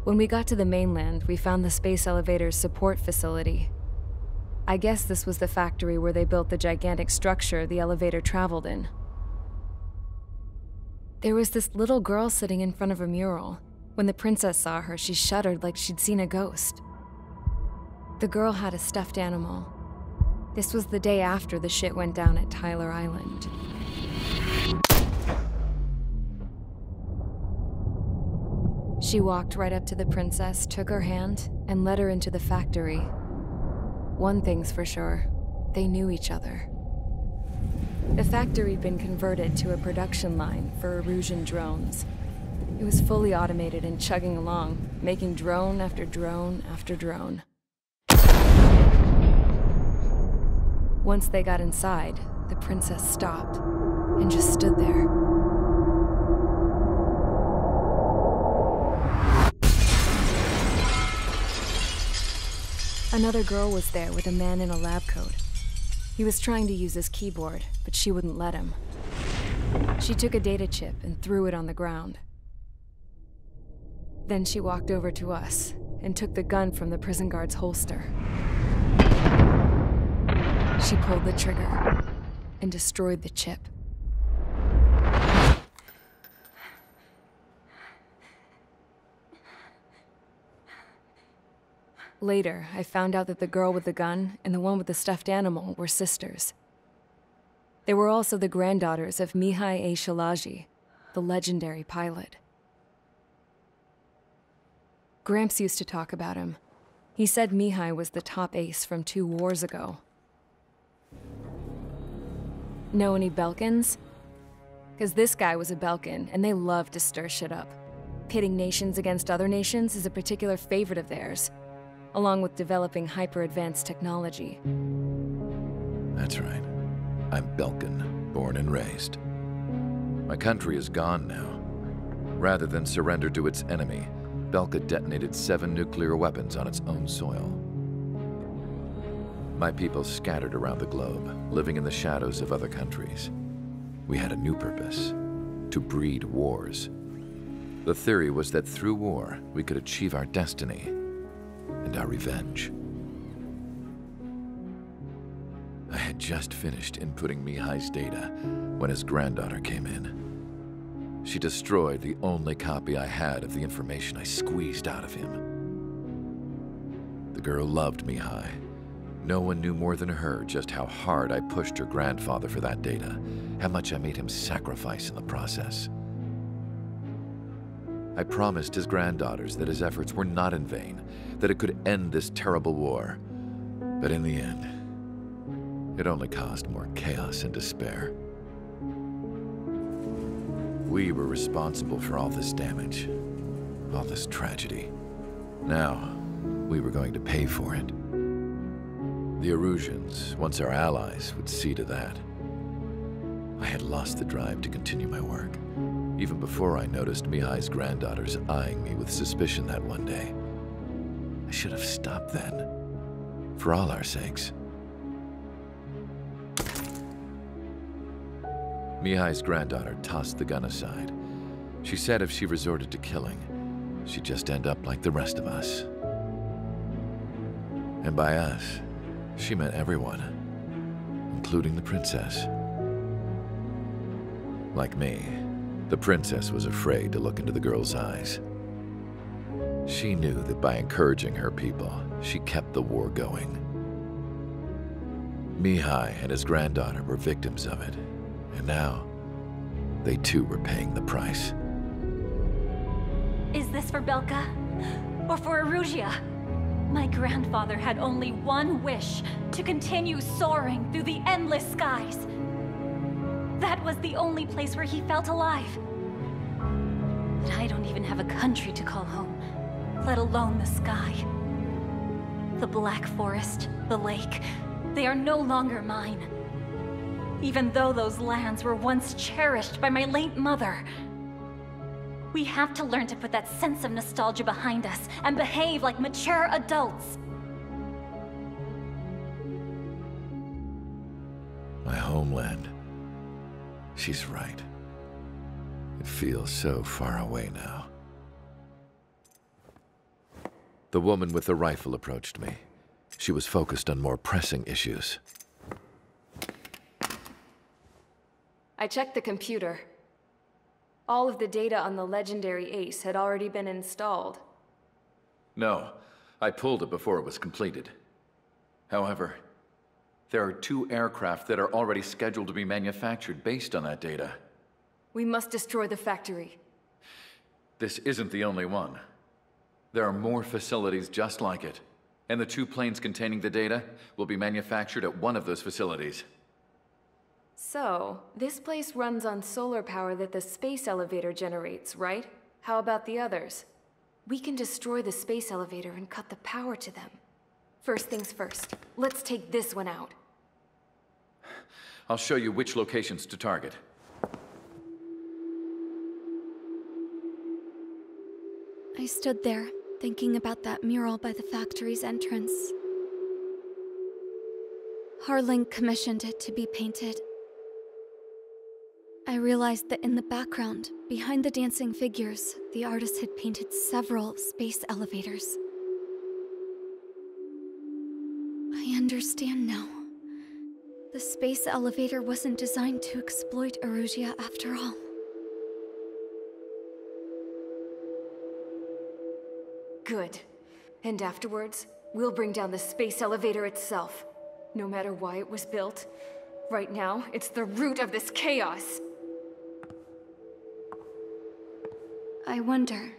When we got to the mainland, we found the space elevator's support facility. I guess this was the factory where they built the gigantic structure the elevator traveled in. There was this little girl sitting in front of a mural. When the princess saw her, she shuddered like she'd seen a ghost. The girl had a stuffed animal. This was the day after the shit went down at Tyler Island. She walked right up to the princess, took her hand, and led her into the factory. One thing's for sure, they knew each other. The factory'd been converted to a production line for Erusian drones. It was fully automated and chugging along, making drone after drone after drone. Once they got inside, the princess stopped and just stood there. Another girl was there with a man in a lab coat. He was trying to use his keyboard, but she wouldn't let him. She took a data chip and threw it on the ground. Then she walked over to us and took the gun from the prison guard's holster. She pulled the trigger and destroyed the chip. Later, I found out that the girl with the gun and the one with the stuffed animal were sisters. They were also the granddaughters of Mihai A. Shalaji, the legendary pilot. Gramps used to talk about him. He said Mihai was the top ace from 2 wars ago. Know any Belkans? Because this guy was a Belkan, and they love to stir shit up. Pitting nations against other nations is a particular favorite of theirs, along with developing hyper-advanced technology. That's right. I'm Belkan, born and raised. My country is gone now. Rather than surrender to its enemy, Belka detonated 7 nuclear weapons on its own soil. My people scattered around the globe, living in the shadows of other countries. We had a new purpose: to breed wars. The theory was that through war, we could achieve our destiny and our revenge. I had just finished inputting Mihai's data when his granddaughter came in. She destroyed the only copy I had of the information I squeezed out of him. The girl loved Mihai. No one knew more than her just how hard I pushed her grandfather for that data, how much I made him sacrifice in the process. I promised his granddaughters that his efforts were not in vain, that it could end this terrible war. But in the end, it only caused more chaos and despair. We were responsible for all this damage, all this tragedy. Now, we were going to pay for it. The Erusians, once our allies, would see to that. I had lost the drive to continue my work, even before I noticed Mihai's granddaughters eyeing me with suspicion that one day. I should have stopped then, for all our sakes. Mihai's granddaughter tossed the gun aside. She said if she resorted to killing, she'd just end up like the rest of us. And by us, she meant everyone, including the princess. Like me, the princess was afraid to look into the girl's eyes. She knew that by encouraging her people, she kept the war going. Mihai and his granddaughter were victims of it, and now they too were paying the price. Is this for Belka? Or for Erusia? My grandfather had only one wish: to continue soaring through the endless skies. That was the only place where he felt alive. But I don't even have a country to call home, let alone the sky. The Black Forest, the lake, they are no longer mine. Even though those lands were once cherished by my late mother. We have to learn to put that sense of nostalgia behind us and behave like mature adults. My homeland. She's right. It feels so far away now. The woman with the rifle approached me. She was focused on more pressing issues. I checked the computer. All of the data on the legendary Ace had already been installed. No, I pulled it before it was completed. However, there are 2 aircraft that are already scheduled to be manufactured based on that data. We must destroy the factory. This isn't the only one. There are more facilities just like it, and the 2 planes containing the data will be manufactured at one of those facilities. So, this place runs on solar power that the space elevator generates, right? How about the others? We can destroy the space elevator and cut the power to them. First things first, let's take this one out. I'll show you which locations to target. I stood there, thinking about that mural by the factory's entrance. Harling commissioned it to be painted. I realized that in the background, behind the dancing figures, the artist had painted several space elevators. I understand now. The space elevator wasn't designed to exploit Erusia after all. Good. And afterwards, we'll bring down the space elevator itself. No matter why it was built, right now, it's the root of this chaos. I wonder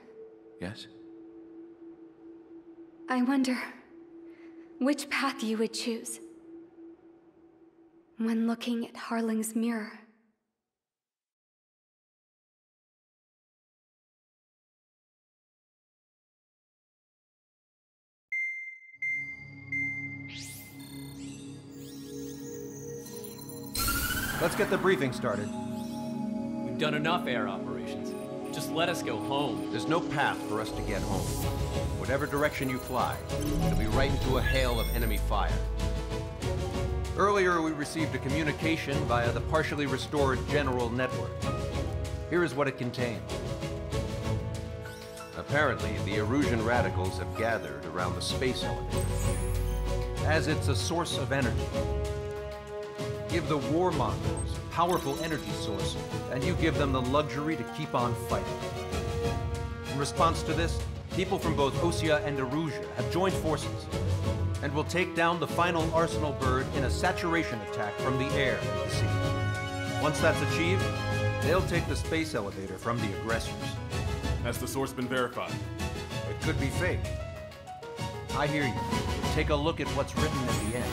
Yes? which path you would choose when looking at Harling's mirror. Let's get the briefing started. We've done enough air operations. Just let us go home. There's no path for us to get home. Whatever direction you fly, it'll be right into a hail of enemy fire. Earlier, we received a communication via the partially restored general network. Here is what it contained. Apparently, the Erusian radicals have gathered around the space elevator, as it's a source of energy. Give the warmongers a powerful energy source, and you give them the luxury to keep on fighting. In response to this, people from both Osea and Erusia have joined forces, and will take down the final Arsenal bird in a saturation attack from the air and the sea. Once that's achieved, they'll take the space elevator from the aggressors. Has the source been verified? It could be fake. I hear you. Take a look at what's written at the end.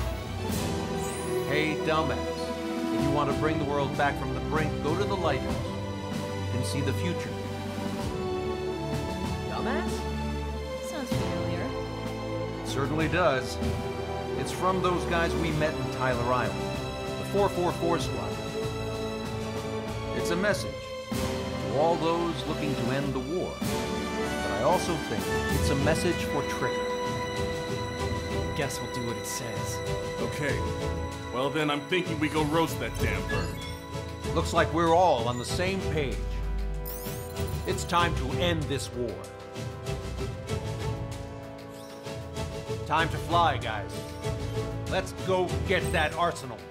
Hey, dumbass. If you want to bring the world back from the brink, go to the Lighthouse. You can see the future. Dumbass? Sounds familiar. It certainly does. It's from those guys we met in Tyler Island, the 444 Squad. It's a message to all those looking to end the war. But I also think it's a message for Tricker. Guess we'll do what it says. Okay. Well then, I'm thinking we go roast that damn bird. Looks like we're all on the same page. It's time to end this war. Time to fly, guys. Let's go get that Arsenal bird.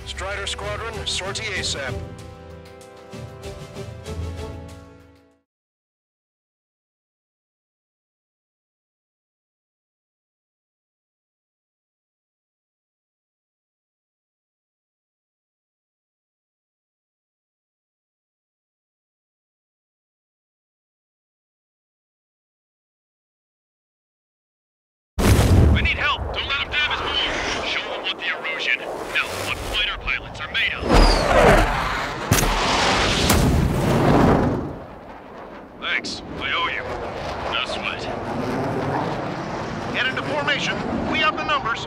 Strider Squadron, sortie ASAP. I need help! Don't let him damage more! Show them what the Erusian, no, what fighter pilots are made of! Thanks, I owe you. No sweat. Get into formation. We have the numbers.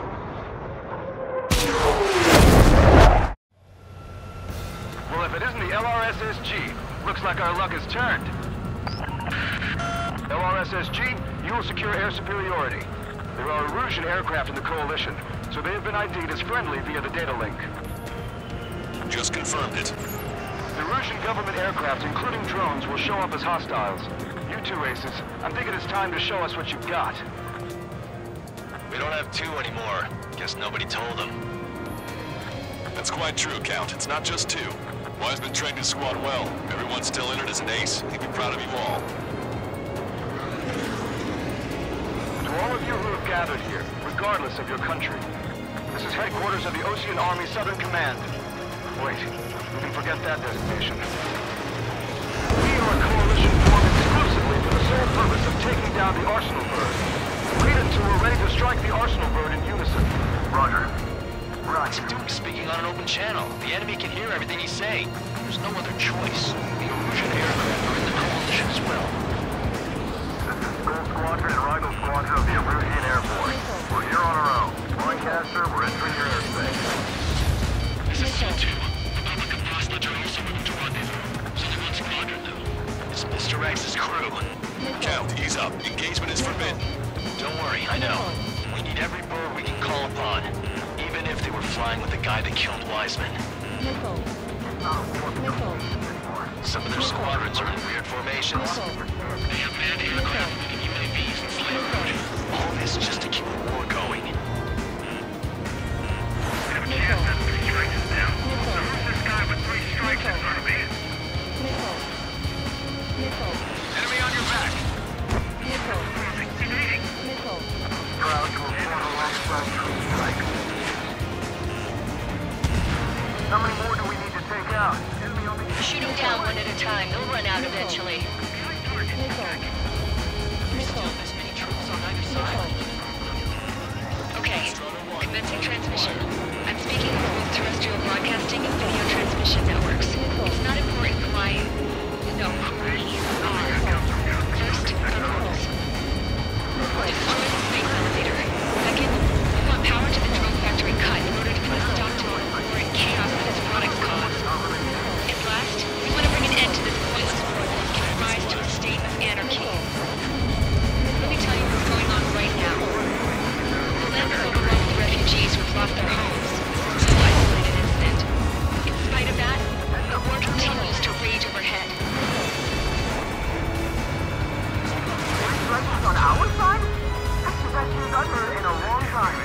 Well, if it isn't the LRSSG, looks like our luck has turned. LRSSG, you will secure air superiority. There are Erusian aircraft in the Coalition, so they have been ID'd as friendly via the data link. Just confirmed it. The Erusian government aircraft, including drones, will show up as hostiles. You two aces, I'm thinking it's time to show us what you've got. We don't have two anymore. Guess nobody told them. That's quite true, Count. It's not just two. Wiseman trained his squad well. Everyone's still in it as an ace. He'd be proud of you all. To all of you who have gathered here, regardless of your country, this is headquarters of the Ocean Army Southern Command. Wait, we can forget that designation. We are a coalition formed exclusively for the sole purpose of taking down the Arsenal Bird. Wait until we're ready to strike the Arsenal Bird in unison. Roger. What's he doing speaking on an open channel? The enemy can hear everything he's saying. There's no other choice. The Erusian aircraft are in the coalition as well. This is Gold Squadron and Rigel Squadron of the Erusian Air Force. We're here on our own. Lancaster, we're entering your airspace. This is C2. Republic of Hostage are also moving to rendezvous. It's only one squadron, though. It's Mr. X's crew. Count, ease up. Engagement is forbidden. Don't worry, I know. We need every bird we can call upon. Even if they were flying with the guy that killed Wiseman. Some of their squadrons are in weird formations. They have manned aircraft with UAVs and flight approach. All this just to keep the war going. We have a chance to have 3 strikes down. So who's this guy with 3 strikes in front of me? Enemy on your back. Crowd will form alongside three strikes. How many more do we need to take out? Shoot them down one at a time. They'll run out eventually. There's still this many troops on either side. Okay, commencing transmission. I'm speaking with both terrestrial broadcasting and video transmission networks. It's not important who I know who we are. First, controls. Destroy the space elevator. Second, we want power to the drone factory cut in order to put a stop to all the war and chaos that its products cause. And last, we want to bring an end to this pointless war that has given rise to a state of anarchy. Let me tell you what's going on right now. The land is overrun with refugees who have lost their homes. It's no isolated incident. In spite of that, the war continues to rage overhead. On our side? That's the best news I've heard in a long time.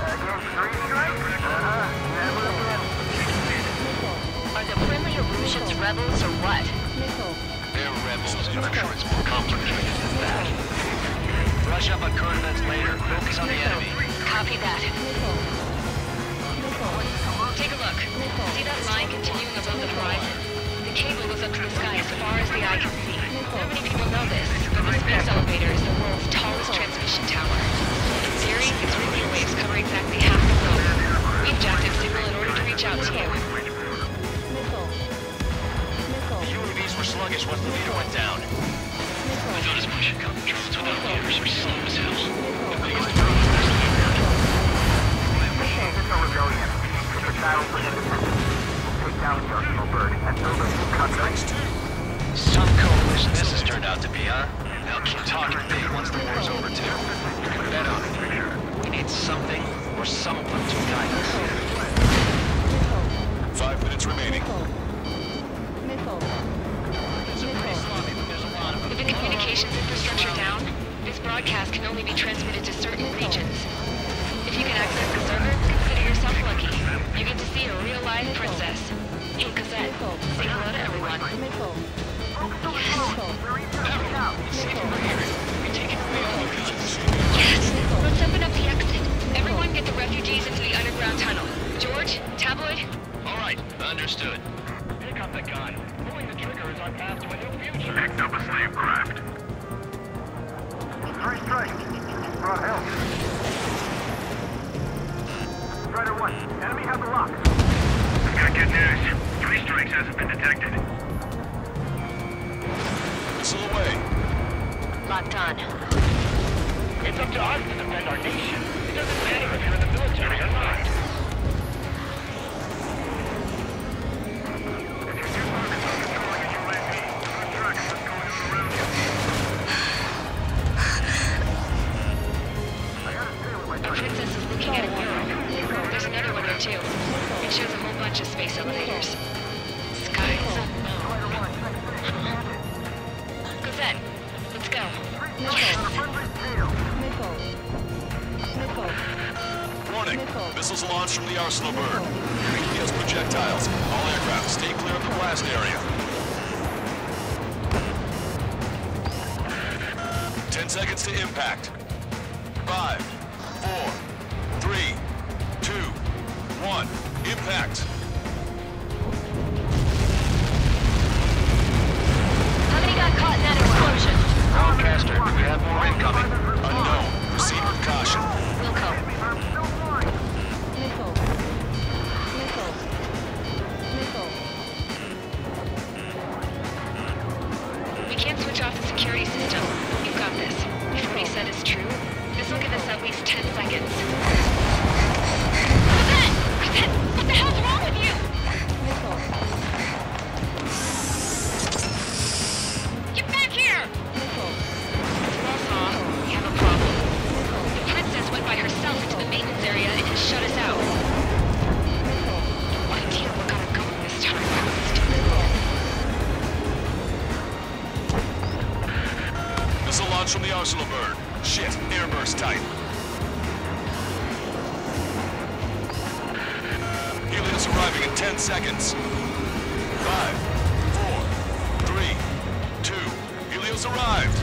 Against 3 strikes? Never again. Are the friendly Erusians rebels or what? They're rebels, but I'm sure it's more complicated than that. Brush up on current events later. Focus on the enemy. Copy that. Take a look. See that line continuing above the horizon? The cable goes up to the sky as far as the eye can see. Not many people know this, but the space elevator is the world's tallest transmission tower. In theory, its radio waves cover exactly half the globe. We've jacked its signal in order to reach out to you. The UAVs were sluggish once the leader went down. I thought as much. Drones without leaders are slow as hell. The biggest problem is It's a rebellion. It's a battle for independence. We'll take down the Arsenal Bird and build a new country. Some coalition this has turned out to be, huh? They'll keep talking big once the war's over, too. You can bet on it. We need something or someone to guide us. 5 minutes remaining. With the communications infrastructure down, this broadcast can only be transmitted to certain regions. If you can access the server, consider yourself lucky. You get to see a real-life princess. Hey, Cosette, say hello to everyone. Yes! Let's open up the exit. Everyone get the refugees into the underground tunnel. George, Tabloid? Alright, understood. Pick up the gun. Pulling the trigger is our path to a new future. Picked up a slave craft. 3 strikes. Brought help. Strider 1, enemy has the lock. I've got good news. 3 strikes hasn't been detected. Missile away. Locked on. It's up to us to defend our nation. It doesn't matter if you're in the military or not. The princess is looking at a mural. There's another one there too. It shows a whole bunch of space elevators. Skies unknown. Cosette, let's go. Yes! Warning! Missiles launched from the Arsenal bird. GPS projectiles. All aircraft, stay clear of the blast area. 10 seconds to impact. 5, 4, 3, 2, 1. Impact. How many got caught in that explosion? Broadcaster, do we have more incoming? Unknown. Proceed with caution. Wilco. We can't switch off the security system. You've got this. If what he said is true, this will give us at least 10 seconds. Cosette! Cosette! What the hell's wrong with you? Get back here! Aw, we have a problem. The princess went by herself into the maintenance area and has shut us out. No idea what got her going this time. Missile launch from the Arsenal bird. Shit, airburst type. Helios arriving in 10 seconds. 5, 4, 3, 2. Helios arrived.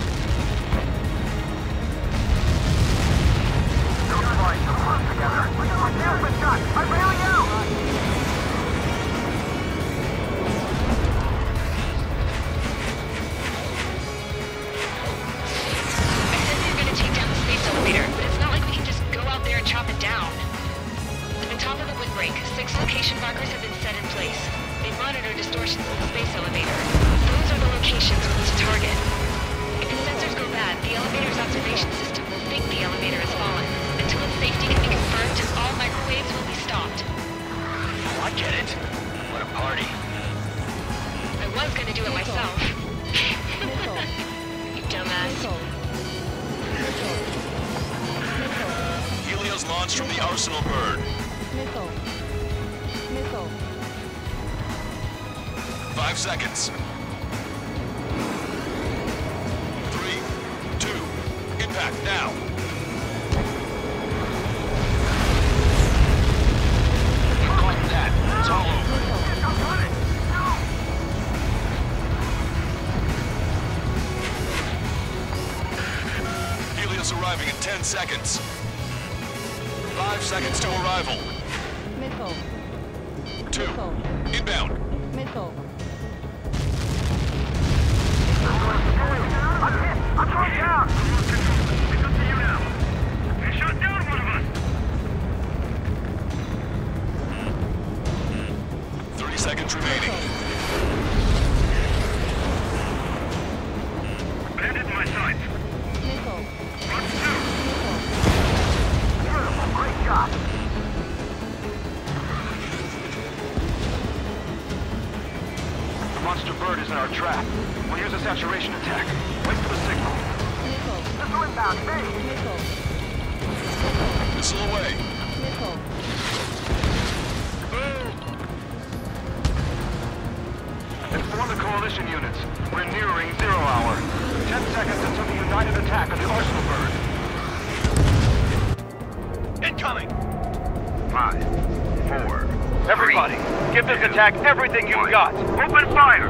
Launched from the Arsenal bird. Missile. 5 seconds. 3, 2, impact now. Like that. It's all over. Helios arriving in 10 seconds. 5 seconds to arrival. Missile. 2. Inbound. Missile. I'm hit! I'm going down! It's up to you now. You shot down one of us! 30 seconds remaining. Bandit in my sights. Missile. Run 2. Beautiful, great shot. The monster bird is in our trap. We'll use a saturation attack. Wait for the signal. Missile. Missile inbound, base. Missile. Missile away. Missile. Inform the coalition units. We're nearing 0 hour. 10 seconds until the united attack of the Arsenal bird. Incoming! 5, 4. Everybody, give this attack everything you've got. Open fire!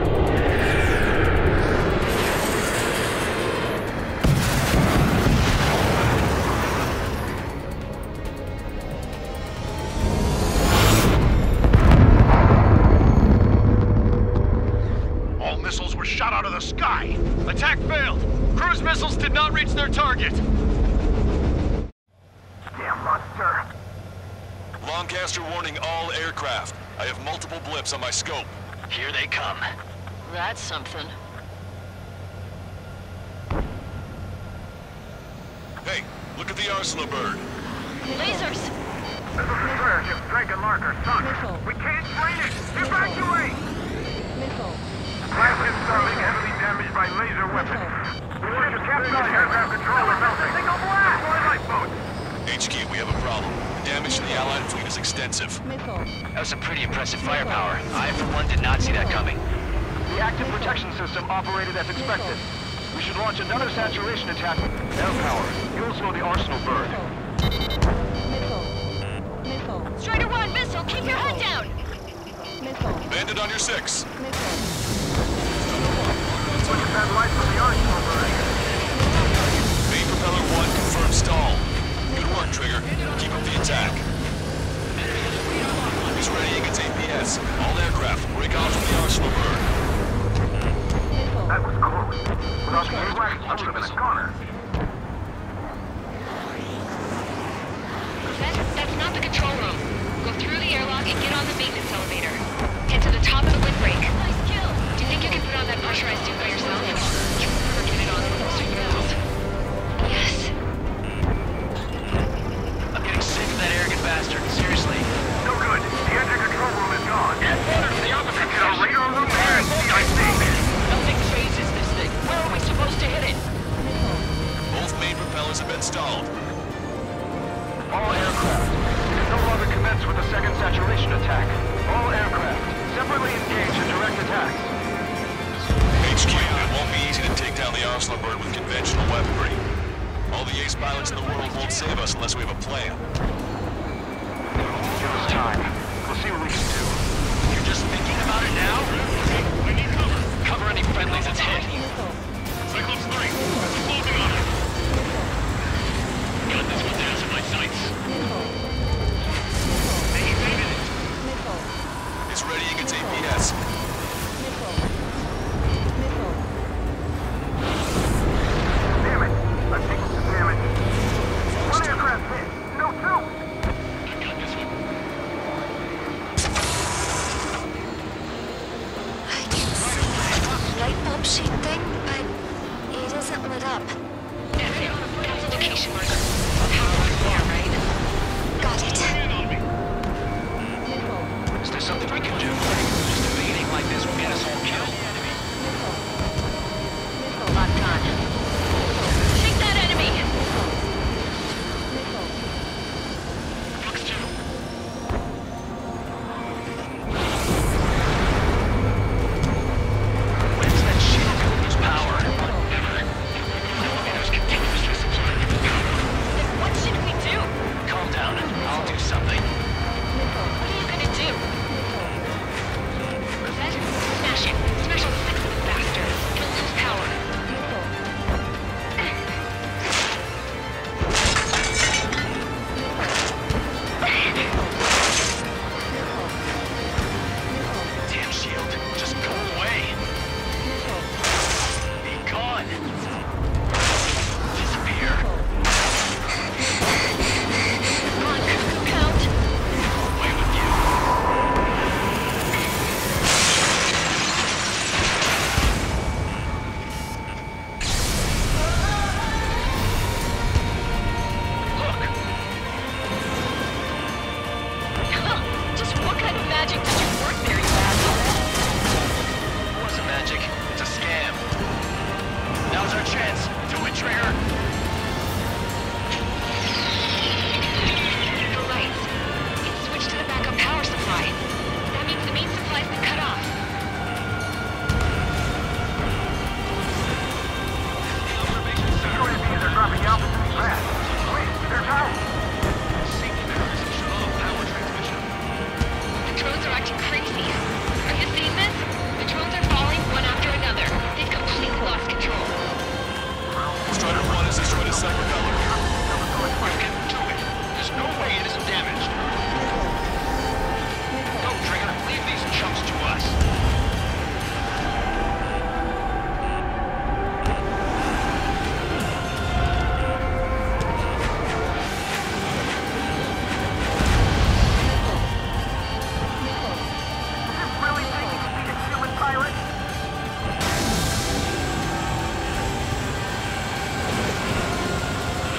All missiles were shot out of the sky. Attack failed. Cruise missiles did not reach their target. Damn monster. Lancaster warning all aircraft. I have multiple blips on my scope. Here they come. That's something. Hey, look at the Arsenal bird. Lasers! This is the square ship Dragon Larker, son. Missile. We can't drain it! Evacuate! Missile. Flagship Starling heavily damaged by laser weapons. We need to capture the aircraft control or melting. Single blast! Deploy lifeboats. HQ, we have a problem. The damage to the Allied fleet is extensive. Missile. That was some pretty impressive firepower. I, for one, did not see that coming. The active protection system operated as expected. We should launch another saturation attack with air power. You'll slow the arsenal burn. Missile. Missile. Strider 1, missile, keep your head down! Missile. Bandit on your 6. Missile. Look at that light from the arsenal burn. Main propeller 1 confirmed stall. Good work, Trigger. Keep up the attack. He's readying its APS. All aircraft, break off from the arsenal burn. That was close. Without the AWACS, I would have been a goner. That's not the control room. Go through the airlock and get on the maintenance elevator. Head to the top of the windbreak. Nice kill! Do you think you can put on that pressurized suit by yourself? You'll never get it on close to your mouth. Yes. I'm getting sick of that arrogant bastard. Seriously. No good. The engine control room is gone. Headquarters to the opposite Get a radar room and CIC. Nothing phases this thing. Where are we supposed to hit it? Both main propellers have been stalled. All aircraft. We can no longer commence with a second saturation attack. All aircraft, separately engage in direct attacks. HQ, it won't be easy to take down the arsenal bird with conventional weaponry. All the ace pilots in the world won't save us unless we have a plan. Give us time. We'll see what we can do. You're just thinking about it now? We need cover. Cover any friendlies it's hit. Cyclops 3, closing on it. Got this one down to my sights. They evaded it. It's readying its APS. Damn it! I'm taking some damage. One aircraft hit. No, two! I got this one. I can see that light bulb shaped thing, but it isn't lit up. That's indication marker. Power is there, right? Got it. Is there something we can do? Just evading like this will get us all killed. Locked on. Take that enemy! Fox 2. When's that shield gonna lose power? Elevators continuously supplying you with power. Then what should we do? Calm down. I'll do something. What are you gonna do? Rosette, smash it. Smash all 6 of the bastards. It'll lose power. Damn shield. Just go away. Be gone. Disappear. Come on, Count. Away with you. Just what kind of magic did you work there, you asshole? It wasn't magic. It's a scam. Now's our chance. Do it, Trigger. The lights. It's switched to the backup power supply. That means the main supply's been cut off. UAVs are dropping altitude fast. Wait, they're out! Safety mechanism shut off power transmission. The drones are acting crazy. Are you seeing this? The drones are falling one after another. They've completely lost control. Strider 1 has destroyed a second propeller. You can do it. There's no way it isn't damaged. Go, Trigger. Leave these chumps to us. Really think you can beat a human pilot?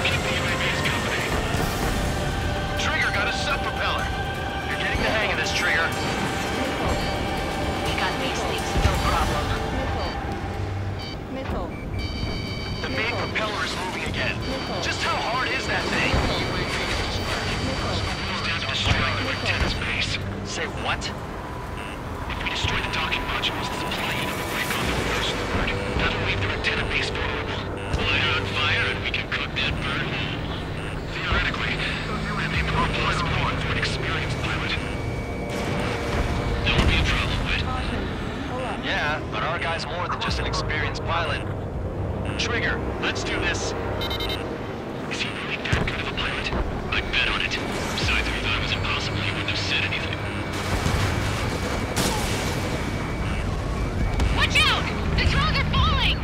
Keep the UAVs company. Trigger got a sub-propeller. You're getting the hang of this, Trigger. We got these things, no problem. The main propeller is moving again. Just how hard is that thing? silent. Trigger, let's do this. Is he really that good of a pilot? I bet on it. Besides, if he thought it was impossible, he wouldn't have said anything. Watch out! The drones are falling!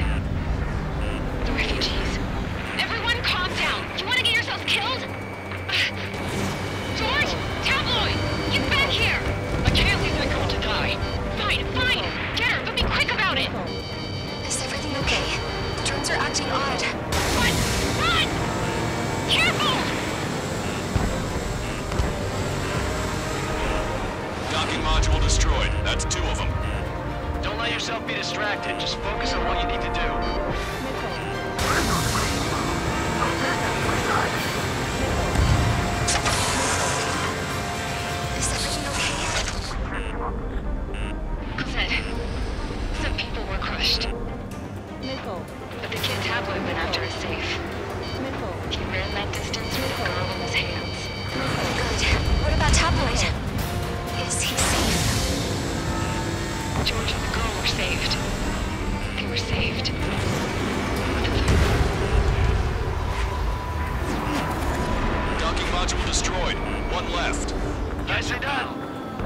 The refugees. Everyone calm down. You want to get yourselves killed? George! Tabloid! Get back here! I can't leave that girl to die. Fine, fine! Get her, but be quick about it! Is everything okay? The drones are acting odd. Run! Run! Careful! Docking module destroyed. That's 2 of them. Don't let yourself be distracted. Just focus on what you need to do. Is everything okay? Cosette, some people were crushed. Missile. But the kid Tabloid went after a safe. Missile. He ran that distance with a girl in his hands. Good. What about Tabloid? Is he safe? George and the girl were saved. They were saved. Docking module destroyed. 1 left. Nicely done.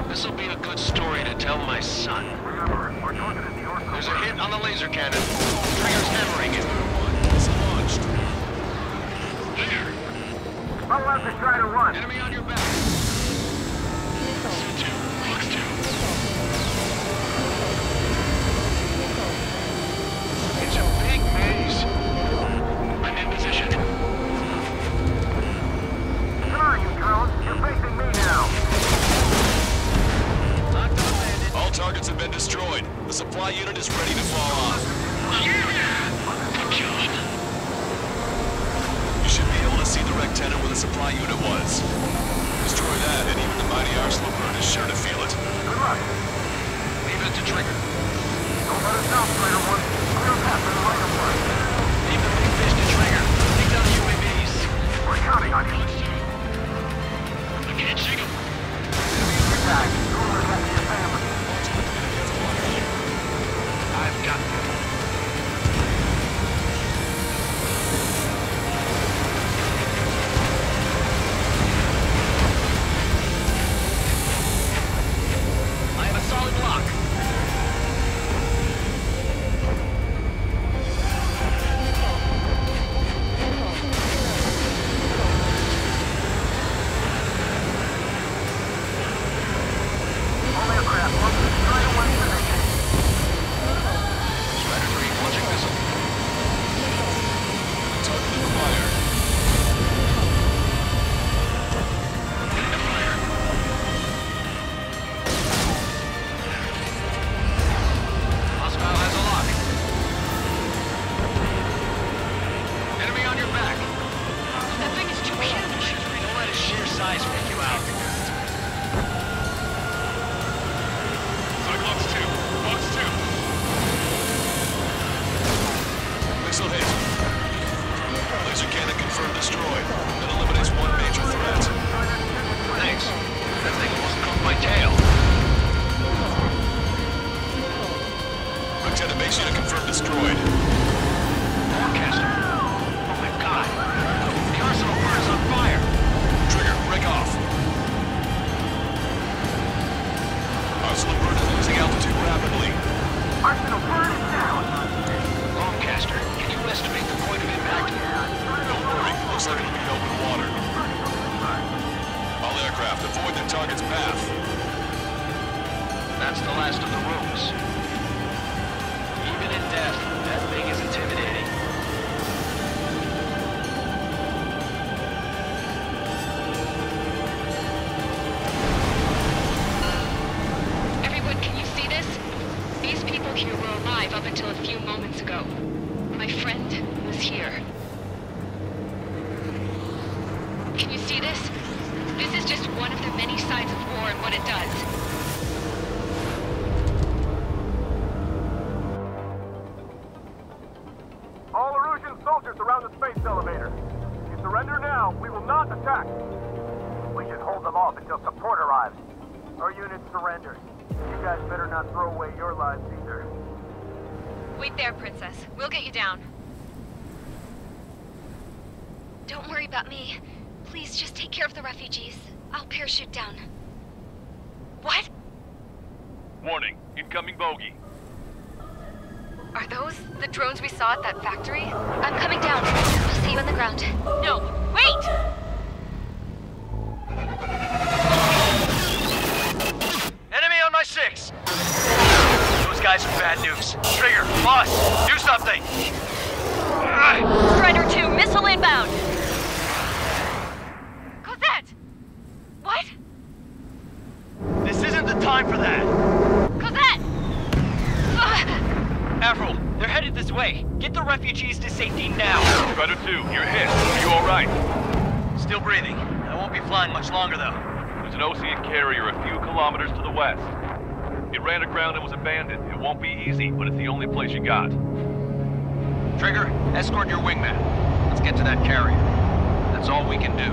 This'll be a good story to tell my son. There's a hit on the laser cannon. Trigger's hammering it. It's launched. There. How left is Strider 1? Enemy on your back. Missile. C2. Fox 2. It's a big maze. I'm in position. Where are you, drones? You're facing me now. Locked on landed. All targets have been destroyed. The supply unit is ready to fall off. Good job. You should be able to see the rectenna where the supply unit was. Destroy that, and even the mighty Arsenal bird is sure to feel it. Good luck. Leave it to Trigger. Don't let us down, Strider 1. Clear path to the right of one. Leave the big fish to Trigger. Take down the UAVs. We're counting on you. I can't shake him. Get back. Don't let back to your family. I've got them. I have a solid block. Only a craft. Strider 1's position. Strider 3 launching missile. Target acquired. Getting a fire. Hostile has a lock. Enemy on your back. That thing is too huge. Don't let its sheer size freak you out. Cyclops 2. Fox 2. Missile hit. Laser cannon confirmed destroyed. That eliminates 1 major threat. Thanks. That thing almost cooked my tail. Rectenna base unit confirmed destroyed. Forecaster. Oh my god. The arsenal bird is on fire. Trigger, break off. Arsenal bird is losing altitude rapidly. Arsenal bird is down. Longcaster, can you estimate the point of impact? Don't worry, looks like it'll be open water. All aircraft, avoid the target's path. That's the last of the rooms. Even in death, that thing is intimidating. Everyone, can you see this? These people here were alive up until a few moments ago. My friend was here. Can you see this? This is just one of the many sides of war and what it does. All Erusian soldiers around the space elevator. If you surrender now, we will not attack. We should hold them off until support arrives. Our unit surrenders. You guys better not throw away your lives either. Wait there, Princess. We'll get you down. Don't worry about me. Please just take care of the refugees. I'll parachute down. What? Warning, incoming bogey. Are those the drones we saw at that factory? I'm coming down. I'll see you on the ground. No, wait! Enemy on my 6! Those guys are bad news. Trigger, boss, do something! Strider 2, missile inbound! Cosette! What? This isn't the time for that! Cosette! Avril, they're headed this way. Get the refugees to safety now. Strider 2, you're hit. Are you alright? Still breathing. I won't be flying much longer, though. There's an Ocean carrier a few kilometers to the west. It ran aground and was abandoned. It won't be easy, but it's the only place you got. Trigger, escort your wingman. Let's get to that carrier. That's all we can do.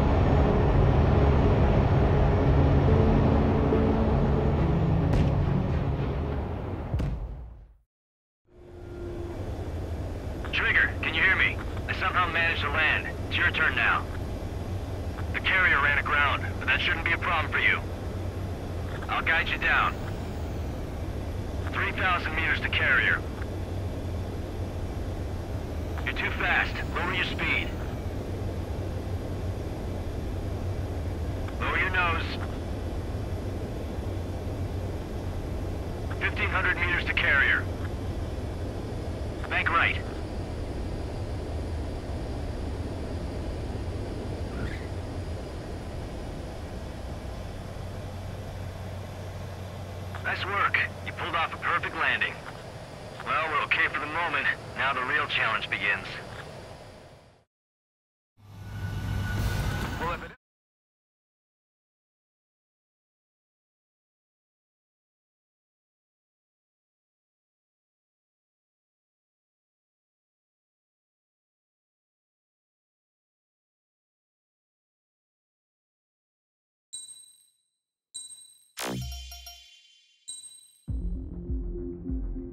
Trigger, can you hear me? I somehow managed to land. It's your turn now. The carrier ran aground, but that shouldn't be a problem for you. I'll guide you down. 3,000 meters to carrier. You're too fast. Lower your speed. Lower your nose. 1,500 meters to carrier. Bank right. Nice work. You pulled off a perfect landing. Well, we're okay for the moment. Now the real challenge begins.